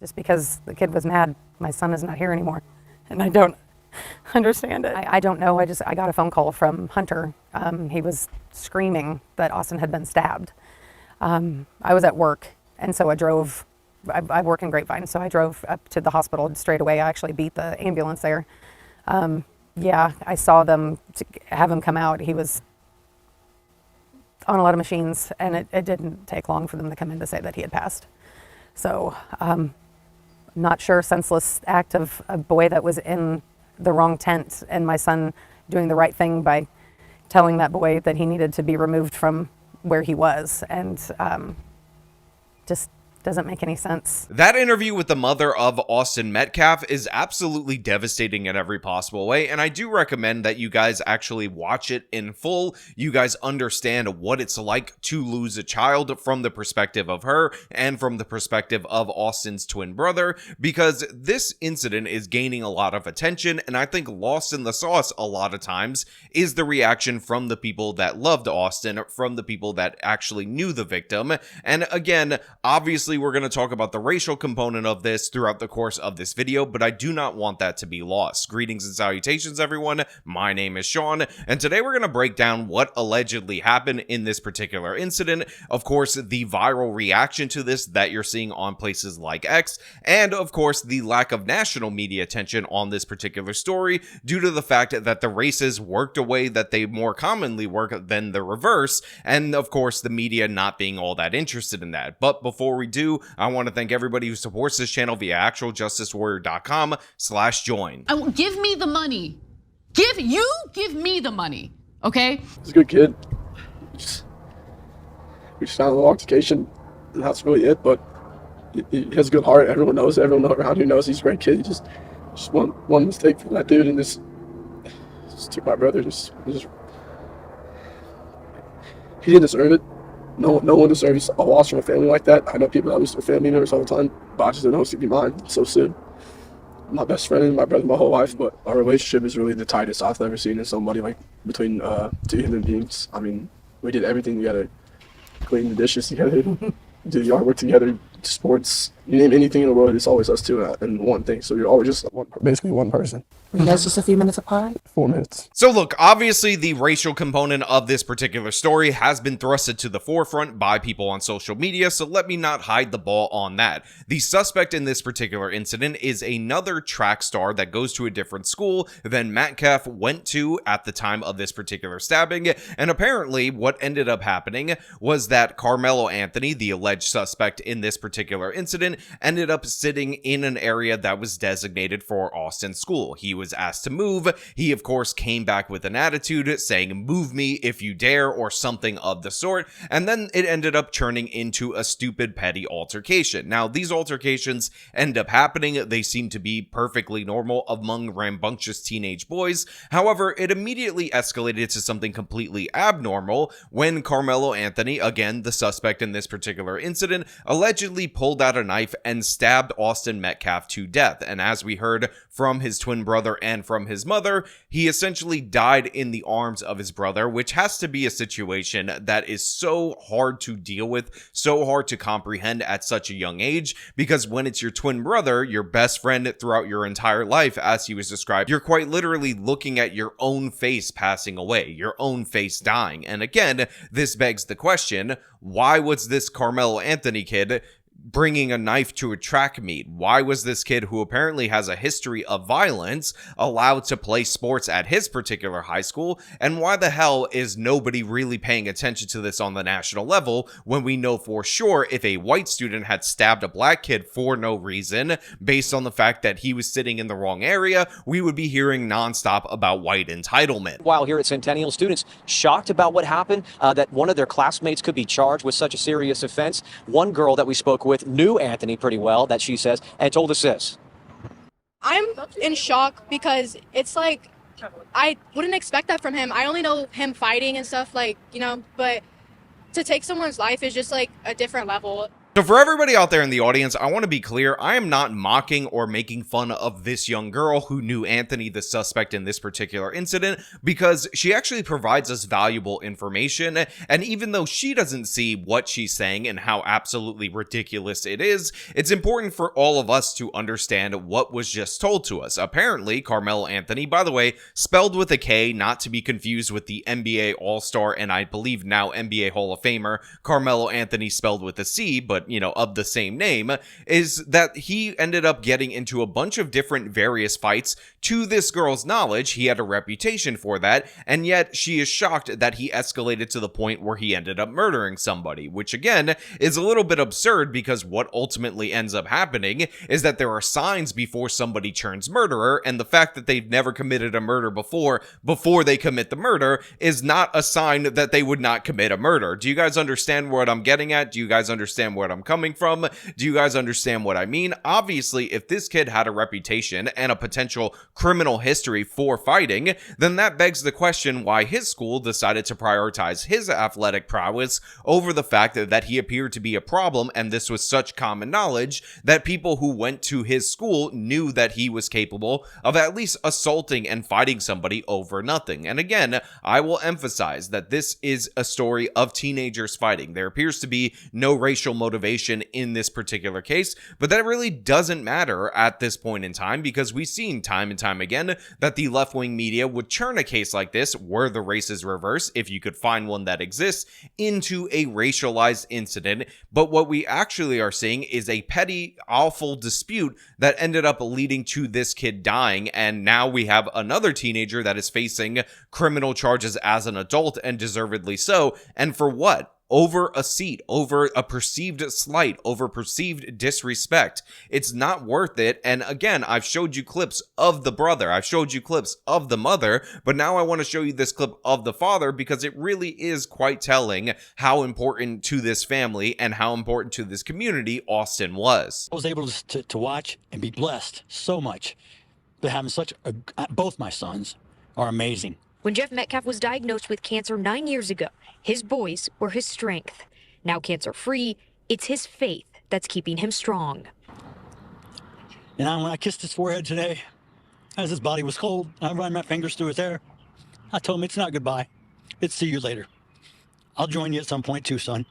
Just because the kid was mad, my son is not here anymore, and I don't understand it. I don't know. I got a phone call from Hunter. He was screaming that Austin had been stabbed. I was at work, and so I drove. I work in Grapevine, so I drove up to the hospital straight away. I actually beat the ambulance there. Yeah, I saw them have him come out. He was on a lot of machines, and it didn't take long for them to come in to say that he had passed. So, not sure, senseless act of a boy that was in the wrong tent, and my son doing the right thing by telling that boy that he needed to be removed from where he was, and just doesn't make any sense. That interview with the mother of Austin Metcalf is absolutely devastating in every possible way, and I do recommend that you guys actually watch it in full. You guys understand what it's like to lose a child from the perspective of her and from the perspective of Austin's twin brother, because this incident is gaining a lot of attention, and I think lost in the sauce a lot of times is the reaction from the people that loved Austin, from the people that actually knew the victim. And again, obviously we're going to talk about the racial component of this throughout the course of this video, but I do not want that to be lost. Greetings and salutations, everyone. My name is Sean, and today we're going to break down what allegedly happened in this particular incident. Of course, the viral reaction to this that you're seeing on places like X, and of course, the lack of national media attention on this particular story due to the fact that the races worked a way that they more commonly work than the reverse, and of course, the media not being all that interested in that. But before we do, I want to thank everybody who supports this channel via actualjusticewarrior.com/join. Give me the money. Give me the money, okay? He's a good kid. We just found a little altercation. That's really it, but he has a good heart. Everyone knows. Everyone around here knows he's a great kid. He just one mistake from that dude, and just took my brother. He didn't deserve it. No one deserves a loss from a family like that. I know people that lose their family members all the time, but I just didn't know it's going to be mine so soon. My best friend and my brother my whole life, but our relationship is really the tightest I've ever seen in somebody, like between two human beings. I mean, we did everything together, clean the dishes together, do the yard work together, sports, you name anything in the world, it's always us two and one thing. So you're always just basically one person. Were you guys just a few minutes apart? 4 minutes. So look, obviously the racial component of this particular story has been thrusted to the forefront by people on social media, so let me not hide the ball on that. The suspect in this particular incident is another track star that goes to a different school than Metcalf went to at the time of this particular stabbing, and apparently what ended up happening was that Karmelo Anthony, the alleged suspect in this particular incident, ended up sitting in an area that was designated for Austin's school. He was asked to move. He, of course, came back with an attitude saying, "Move me if you dare," or something of the sort, and then it ended up turning into a stupid, petty altercation. Now, these altercations end up happening. They seem to be perfectly normal among rambunctious teenage boys. However, it immediately escalated to something completely abnormal when Karmelo Anthony, again, the suspect in this particular incident, allegedly pulled out a knife and stabbed Austin Metcalf to death. And as we heard from his twin brother and from his mother, he essentially died in the arms of his brother, which has to be a situation that is so hard to deal with, so hard to comprehend at such a young age, because when it's your twin brother, your best friend throughout your entire life, as he was described, you're quite literally looking at your own face passing away, your own face dying. And again, this begs the question, why was this Karmelo Anthony kid bringing a knife to a track meet? Why was this kid, who apparently has a history of violence, allowed to play sports at his particular high school? And why the hell is nobody really paying attention to this on the national level, when we know for sure if a white student had stabbed a black kid for no reason, based on the fact that he was sitting in the wrong area, we would be hearing nonstop about white entitlement. While here at Centennial, students shocked about what happened, that one of their classmates could be charged with such a serious offense. One girl that we spoke with knew Anthony pretty well, that she says, and told us this. I'm in shock because it's like, I wouldn't expect that from him. I only know him fighting and stuff, like, you know, but to take someone's life is just like a different level. So for everybody out there in the audience, I want to be clear, I am not mocking or making fun of this young girl who knew Anthony, the suspect in this particular incident, because she actually provides us valuable information, and even though she doesn't see what she's saying and how absolutely ridiculous it is, it's important for all of us to understand what was just told to us. Apparently, Karmelo Anthony, by the way, spelled with a K, not to be confused with the NBA All-Star and I believe now NBA Hall of Famer, Karmelo Anthony spelled with a C, but of the same name, is that he ended up getting into a bunch of different various fights. To this girl's knowledge, he had a reputation for that, and yet she is shocked that he escalated to the point where he ended up murdering somebody, which again is a little bit absurd because what ultimately ends up happening is that there are signs before somebody turns murderer, and the fact that they've never committed a murder before they commit the murder is not a sign that they would not commit a murder. Do you guys understand what I'm getting at? Do you guys understand where I'm coming from? Do you guys understand what I mean? Obviously, if this kid had a reputation and a potential criminal history for fighting, then that begs the question why his school decided to prioritize his athletic prowess over the fact that he appeared to be a problem, and this was such common knowledge that people who went to his school knew that he was capable of at least assaulting and fighting somebody over nothing. And again, I will emphasize that this is a story of teenagers fighting. There appears to be no racial motivation in this particular case, but that really doesn't matter at this point in time because we've seen time and time again that the left-wing media would turn a case like this, where the race is reversed, if you could find one that exists, into a racialized incident. But what we actually are seeing is a petty, awful dispute that ended up leading to this kid dying, and now we have another teenager that is facing criminal charges as an adult, and deservedly so. And for what? Over a seat, over a perceived slight, over perceived disrespect. It's not worth it. And again, I've showed you clips of the brother, I've showed you clips of the mother, but now I want to show you this clip of the father because it really is quite telling how important to this family and how important to this community Austin was. I was able to watch and be blessed so much. But having both my sons are amazing. When Jeff Metcalf was diagnosed with cancer 9 years ago, his boys were his strength. Now cancer-free, it's his faith that's keeping him strong. And when I kissed his forehead today, as his body was cold, I ran my fingers through his hair. I told him it's not goodbye. It's see you later. I'll join you at some point too, son.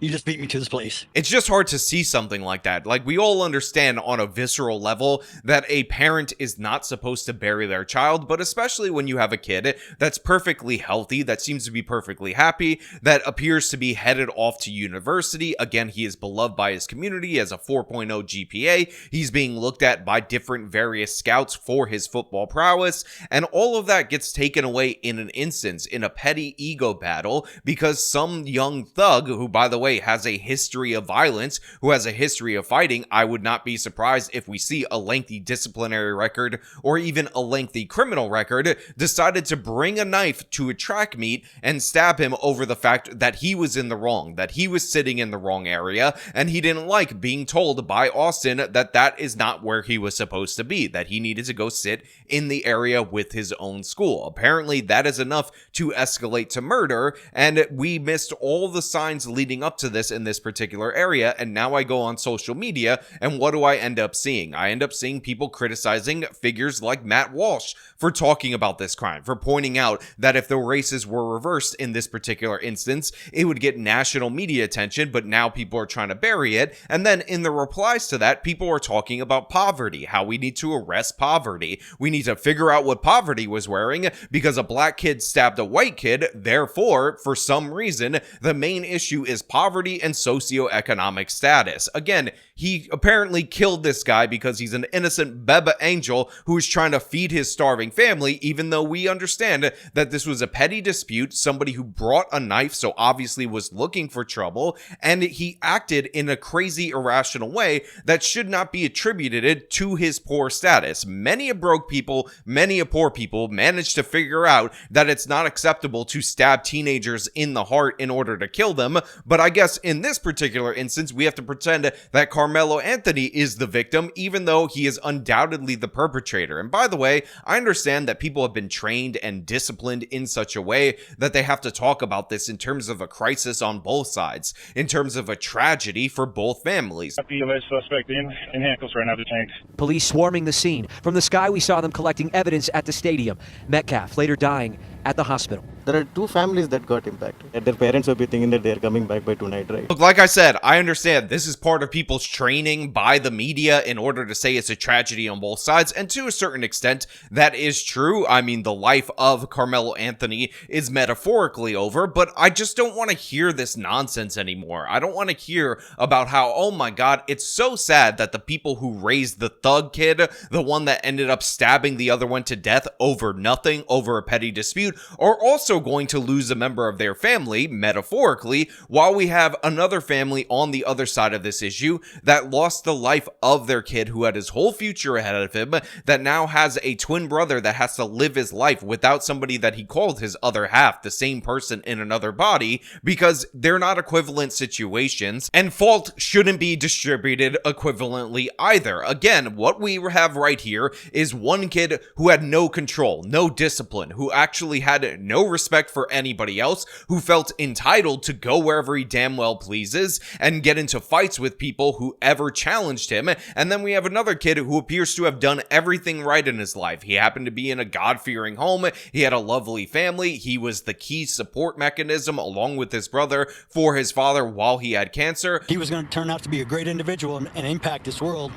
You just beat me to this place. It's just hard to see something like that. Like, we all understand on a visceral level that a parent is not supposed to bury their child, but especially when you have a kid that's perfectly healthy, that seems to be perfectly happy, that appears to be headed off to university. Again, he is beloved by his community, he has a 4.0 GPA, he's being looked at by different various scouts for his football prowess, and all of that gets taken away in an instance, in a petty ego battle, because some young thug, who by the way has a history of violence, who has a history of fighting, I would not be surprised if we see a lengthy disciplinary record or even a lengthy criminal record, decided to bring a knife to a track meet and stab him over the fact that he was in the wrong, that he was sitting in the wrong area, and he didn't like being told by Austin that that is not where he was supposed to be, that he needed to go sit in the area with his own school. Apparently that is enough to escalate to murder, and we missed all the signs leading up to this in this particular area, and now I go on social media, and what do I end up seeing? I end up seeing people criticizing figures like Matt Walsh for talking about this crime, for pointing out that if the races were reversed in this particular instance, it would get national media attention, but now people are trying to bury it. And then in the replies to that, people are talking about poverty, how we need to arrest poverty. We need to figure out what poverty was wearing because a black kid stabbed a white kid. Therefore, for some reason, the main issue is poverty and socioeconomic status. Again, he apparently killed this guy because he's an innocent Beba angel who is trying to feed his starving family, even though we understand that this was a petty dispute, somebody who brought a knife, so obviously was looking for trouble, and he acted in a crazy, irrational way that should not be attributed to his poor status. Many a broke people, many a poor people managed to figure out that it's not acceptable to stab teenagers in the heart in order to kill them, but I guess in this particular instance, we have to pretend that Karmelo Anthony is the victim, even though he is undoubtedly the perpetrator. And by the way, I understand that people have been trained and disciplined in such a way that they have to talk about this in terms of a crisis on both sides, in terms of a tragedy for both families. The alleged suspect in handcuffs right now, detained. Police swarming the scene. From the sky, we saw them collecting evidence at the stadium. Metcalf later dying at the hospital. There are two families that got impacted. And their parents will be thinking that they're coming back by tonight, right? Look, like I said, I understand this is part of people's training by the media in order to say it's a tragedy on both sides. And to a certain extent, that is true. I mean, the life of Karmelo Anthony is metaphorically over, but I just don't want to hear this nonsense anymore. I don't want to hear about how, oh my God, it's so sad that the people who raised the thug kid, the one that ended up stabbing the other one to death over nothing, over a petty dispute, are also going to lose a member of their family, metaphorically, while we have another family on the other side of this issue that lost the life of their kid who had his whole future ahead of him, that now has a twin brother that has to live his life without somebody that he called his other half, the same person in another body, because they're not equivalent situations, and fault shouldn't be distributed equivalently either. Again, what we have right here is one kid who had no control, no discipline, who actually had no respect for anybody else, who felt entitled to go wherever he damn well pleases and get into fights with people who ever challenged him. And then we have another kid who appears to have done everything right in his life. He happened to be in a God-fearing home. He had a lovely family. He was the key support mechanism along with his brother for his father while he had cancer. He was going to turn out to be a great individual and impact this world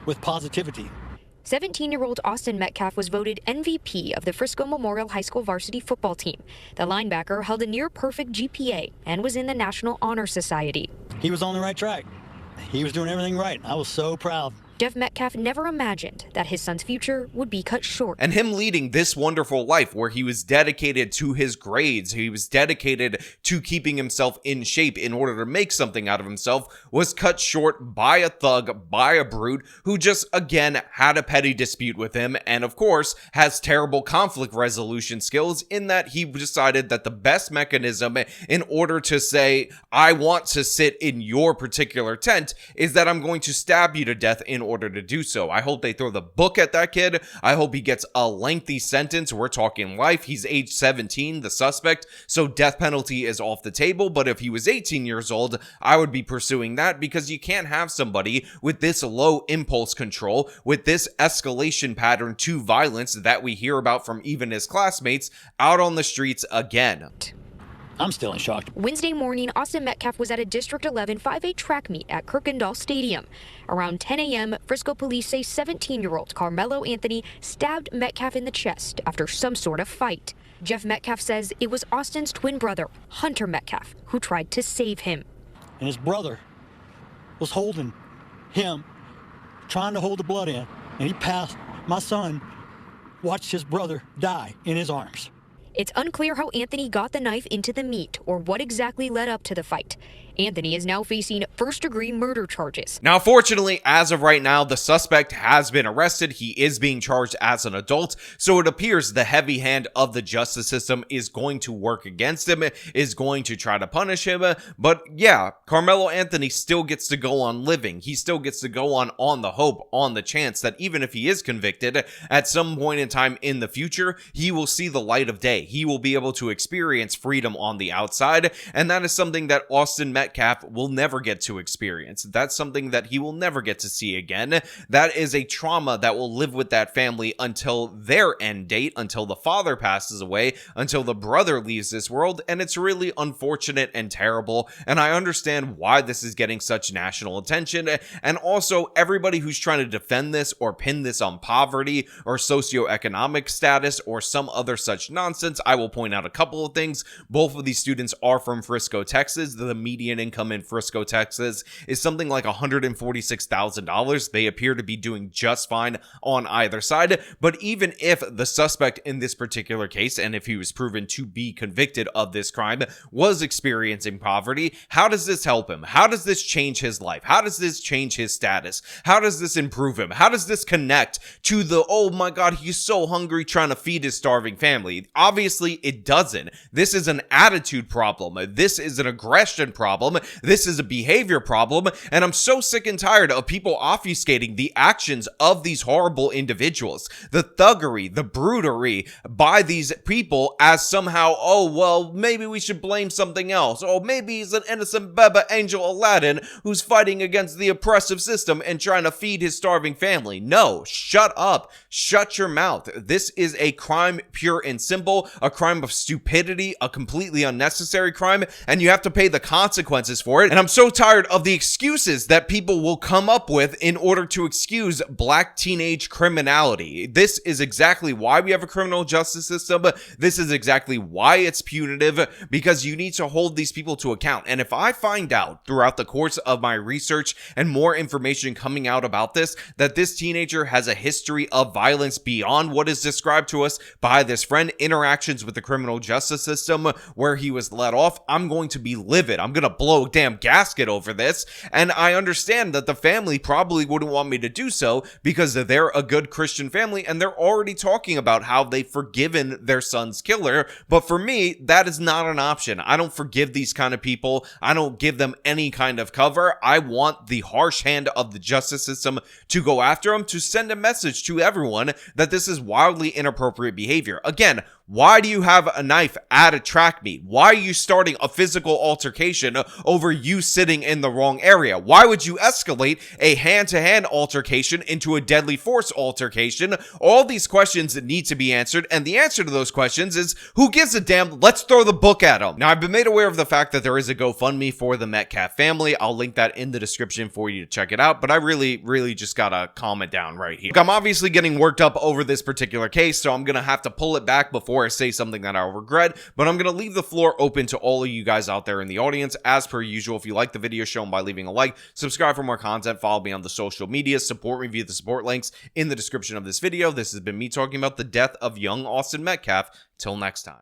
with positivity. 17-year-old Austin Metcalf was voted MVP of the Frisco Memorial High School varsity football team. The linebacker held a near-perfect GPA and was in the National Honor Society. He was on the right track. He was doing everything right. I was so proud. Jeff Metcalf never imagined that his son's future would be cut short. And him leading this wonderful life where he was dedicated to his grades, he was dedicated to keeping himself in shape in order to make something out of himself, was cut short by a thug, by a brute who just, again, had a petty dispute with him and, of course, has terrible conflict resolution skills in that he decided that the best mechanism in order to say, I want to sit in your particular tent, is that I'm going to stab you to death in order to do so. I hope they throw the book at that kid. I hope he gets a lengthy sentence. We're talking life. He's age 17, the suspect, so death penalty is off the table. But if he was 18 years old, I would be pursuing that, because you can't have somebody with this low impulse control, with this escalation pattern to violence that we hear about from even his classmates, out on the streets again. I'm still in shock. Wednesday morning, Austin Metcalf was at a District 11 5A track meet at Kirkendall Stadium. Around 10 a.m., Frisco police say 17-year-old Karmelo Anthony stabbed Metcalf in the chest after some sort of fight. Jeff Metcalf says it was Austin's twin brother, Hunter Metcalf, who tried to save him. And his brother was holding him, trying to hold the blood in. And he passed. My son watched his brother die in his arms. It's unclear how Anthony got the knife into the meat or what exactly led up to the fight. Anthony is now facing first-degree murder charges. Now, fortunately, as of right now, the suspect has been arrested. He is being charged as an adult, so it appears the heavy hand of the justice system is going to work against him, is going to try to punish him. But yeah, Karmelo Anthony still gets to go on living. He still gets to go on the hope, on the chance that even if he is convicted, at some point in time in the future, he will see the light of day. He will be able to experience freedom on the outside, and that is something that Austin Metcalf will never get to experience. That's something that he will never get to see again. That is a trauma that will live with that family until their end date, until the father passes away, until the brother leaves this world, and it's really unfortunate and terrible, and I understand why this is getting such national attention, and also everybody who's trying to defend this or pin this on poverty or socioeconomic status or some other such nonsense. I will point out a couple of things. Both of these students are from Frisco, Texas. The median income in Frisco, Texas is something like $146,000. They appear to be doing just fine on either side. But even if the suspect in this particular case, and if he was proven to be convicted of this crime, was experiencing poverty, how does this help him? How does this change his life? How does this change his status? How does this improve him? How does this connect to the, oh my God, he's so hungry trying to feed his starving family? Obviously, it doesn't. This is an attitude problem. This is an aggression problem. problem. This is a behavior problem, and I'm so sick and tired of people obfuscating the actions of these horrible individuals. The thuggery, the brutery by these people as somehow, oh, well, maybe we should blame something else. Oh, maybe he's an innocent Baba Angel Aladdin who's fighting against the oppressive system and trying to feed his starving family. No, shut up. Shut your mouth. This is a crime pure and simple, a crime of stupidity, a completely unnecessary crime, and you have to pay the consequences for it. And I'm so tired of the excuses that people will come up with in order to excuse black teenage criminality. This is exactly why we have a criminal justice system. This is exactly why it's punitive, because you need to hold these people to account. And if I find out throughout the course of my research and more information coming out about this, that this teenager has a history of violence beyond what is described to us by this friend, interactions with the criminal justice system where he was let off, I'm going to be livid. I'm going to blow a damn gasket over this. And I understand that the family probably wouldn't want me to do so because they're a good Christian family and they're already talking about how they've forgiven their son's killer. But for me, that is not an option. I don't forgive these kind of people. I don't give them any kind of cover. I want the harsh hand of the justice system to go after them, to send a message to everyone that this is wildly inappropriate behavior. Again, why do you have a knife at a track meet? Why are you starting a physical altercation over you sitting in the wrong area? Why would you escalate a hand-to-hand altercation into a deadly force altercation? All these questions need to be answered, and the answer to those questions is, who gives a damn? Let's throw the book at them. Now, I've been made aware of the fact that there is a GoFundMe for the Metcalf family. I'll link that in the description for you to check it out, but I really just gotta calm it down right here. I'm obviously getting worked up over this particular case, so I'm gonna have to pull it back before I say something that I'll regret, but I'm going to leave the floor open to all of you guys out there in the audience. As per usual, if you like the video, show them by leaving a like, subscribe for more content, follow me on the social media, support me via the support links in the description of this video. This has been me talking about the death of young Austin Metcalf. Till next time.